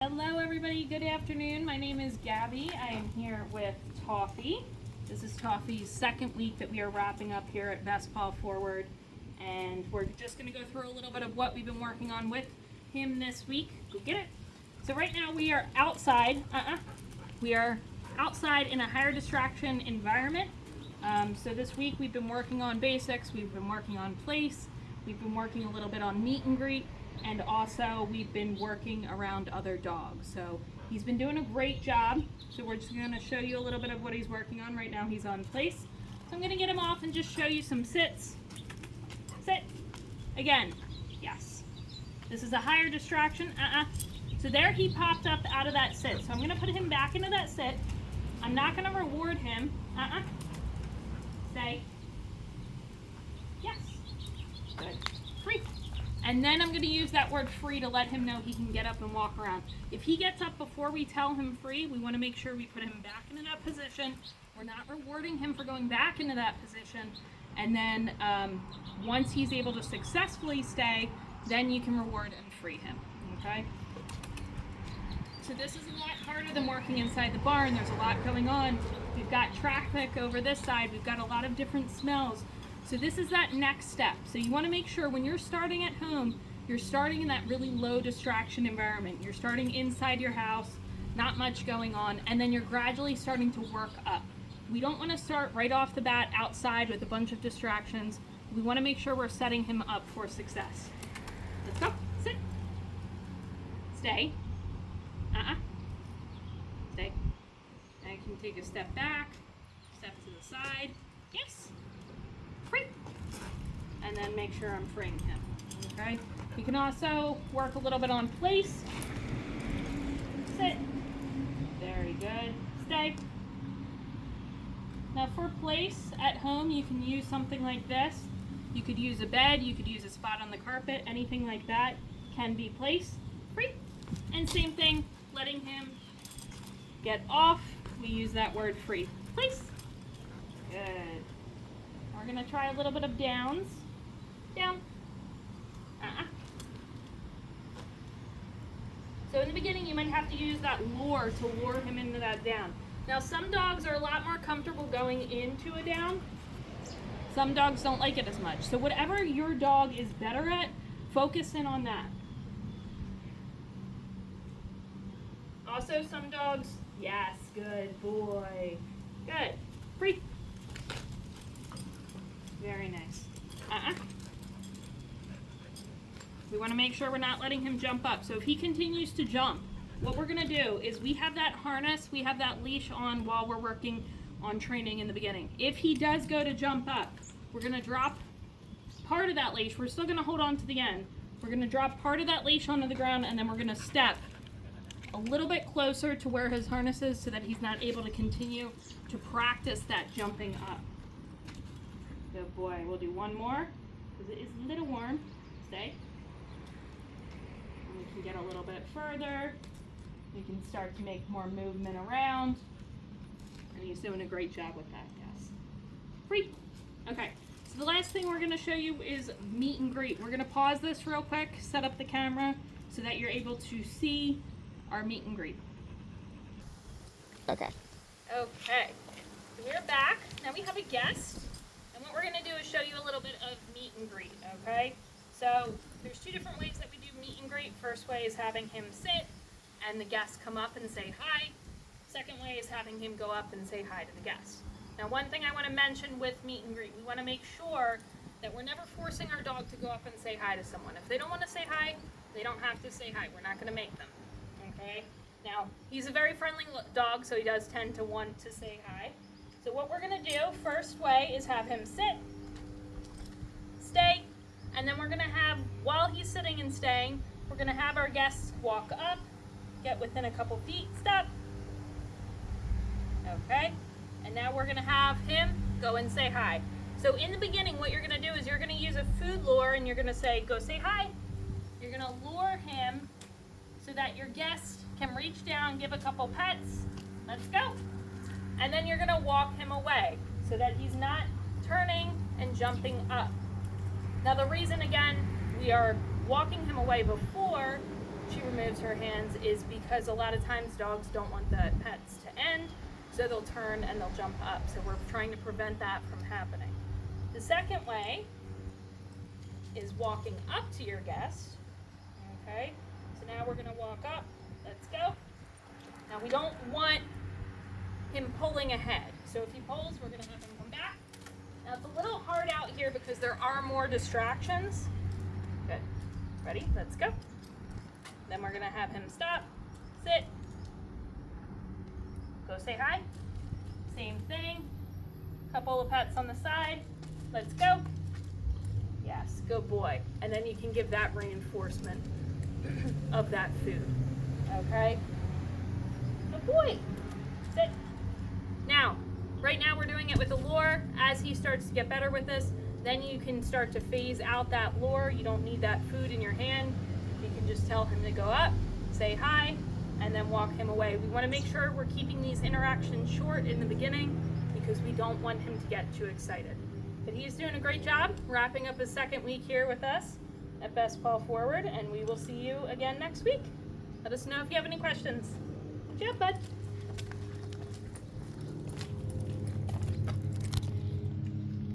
Hello everybody, good afternoon. My name is Gabby. I am here with Toffee. This is Toffee's second week that we are wrapping up here at Paw Forward, and we're just going to go through a little bit of what we've been working on with him this week. Go get it. So right now we are outside. We are outside in a higher distraction environment. So this week we've been working on basics, we've been working on place, we've been working a little bit on meet and greet, and also we've been working around other dogs. So he's been doing a great job. So we're just going to show you a little bit of what he's working on. Right now he's on place. So I'm going to get him off and just show you some sits. Sit. Again. Yes. This is a higher distraction. So there he popped up out of that sit. So I'm going to put him back into that sit. I'm not going to reward him. Stay. Yes. Good. Free. And then I'm going to use that word free to let him know he can get up and walk around. If he gets up before we tell him free, we want to make sure we put him back into that position. We're not rewarding him for going back into that position. And then once he's able to successfully stay, then you can reward and free him. Okay? So this is a lot harder than working inside the barn. There's a lot going on. We've got traffic over this side. We've got a lot of different smells. So this is that next step. So you want to make sure when you're starting at home, you're starting in that really low distraction environment. You're starting inside your house, not much going on, and then you're gradually starting to work up. We don't want to start right off the bat outside with a bunch of distractions. We want to make sure we're setting him up for success. Let's go. Sit. Stay. Stay. Now you can take a step back, step to the side. Yes. Free. And then make sure I'm freeing him. Okay? You can also work a little bit on place. Sit. Very good. Stay. Now for place at home, you can use something like this. You could use a bed, you could use a spot on the carpet, anything like that can be place. Free. And same thing, letting him get off. We use that word free. Place. Good. We're going to try a little bit of downs. Down. So in the beginning, you might have to use that lure to lure him into that down. Now, some dogs are a lot more comfortable going into a down. Some dogs don't like it as much. So whatever your dog is better at, focus in on that. Also, some dogs, yes, good boy. Good. Free. Very nice. We want to make sure we're not letting him jump up. So if he continues to jump, what we're going to do is we have that harness, we have that leash on while we're working on training in the beginning. If he does go to jump up, we're going to drop part of that leash. We're still going to hold on to the end. We're going to drop part of that leash onto the ground, and then we're going to step a little bit closer to where his harness is so that he's not able to continue to practice that jumping up. Good boy. We'll do one more because it is a little warm. Stay. And we can get a little bit further. We can start to make more movement around. And he's doing a great job with that, yes. Free. Okay. So the last thing we're going to show you is meet and greet. We're going to pause this real quick, set up the camera so that you're able to see our meet and greet. Okay. Okay. So we're back. Now we have a guest. And what we're going to do is show you a little bit of meet and greet, okay? So there's two different ways that we do meet and greet. First way is having him sit and the guests come up and say hi. Second way is having him go up and say hi to the guests. Now one thing I want to mention with meet and greet, we want to make sure that we're never forcing our dog to go up and say hi to someone. If they don't want to say hi, they don't have to say hi. We're not going to make them, okay? Now, he's a very friendly dog, so he does tend to want to say hi. So what we're going to do, first way, is have him sit, stay, and then we're going to have, while he's sitting and staying, we're going to have our guests walk up, get within a couple feet, stop. Okay, and now we're going to have him go and say hi. So in the beginning, what you're going to do is you're going to use a food lure, and you're going to say, go say hi. You're going to lure him so that your guest can reach down, give a couple pets. Let's go. And then you're going to walk him away so that he's not turning and jumping up. Now the reason, again, we are walking him away before she removes her hands is because a lot of times dogs don't want the pets to end, so they'll turn and they'll jump up. So we're trying to prevent that from happening. The second way is walking up to your guest. Okay, so now we're gonna walk up. Let's go. Now we don't want him pulling ahead. So if he pulls, we're gonna have him come back. Now it's a little hard out here because there are more distractions. Good. Ready? Let's go. Then we're gonna have him stop, sit, go say hi. Same thing. Couple of pets on the side. Let's go. Yes, good boy. And then you can give that reinforcement of that food. Okay? Good boy. Sit. Now, right now we're doing it with a lure. As he starts to get better with this, then you can start to phase out that lure. You don't need that food in your hand. You can just tell him to go up, say hi, and then walk him away. We want to make sure we're keeping these interactions short in the beginning because we don't want him to get too excited. But he's doing a great job wrapping up his second week here with us at Best Paw Forward, and we will see you again next week. Let us know if you have any questions. Good job, bud.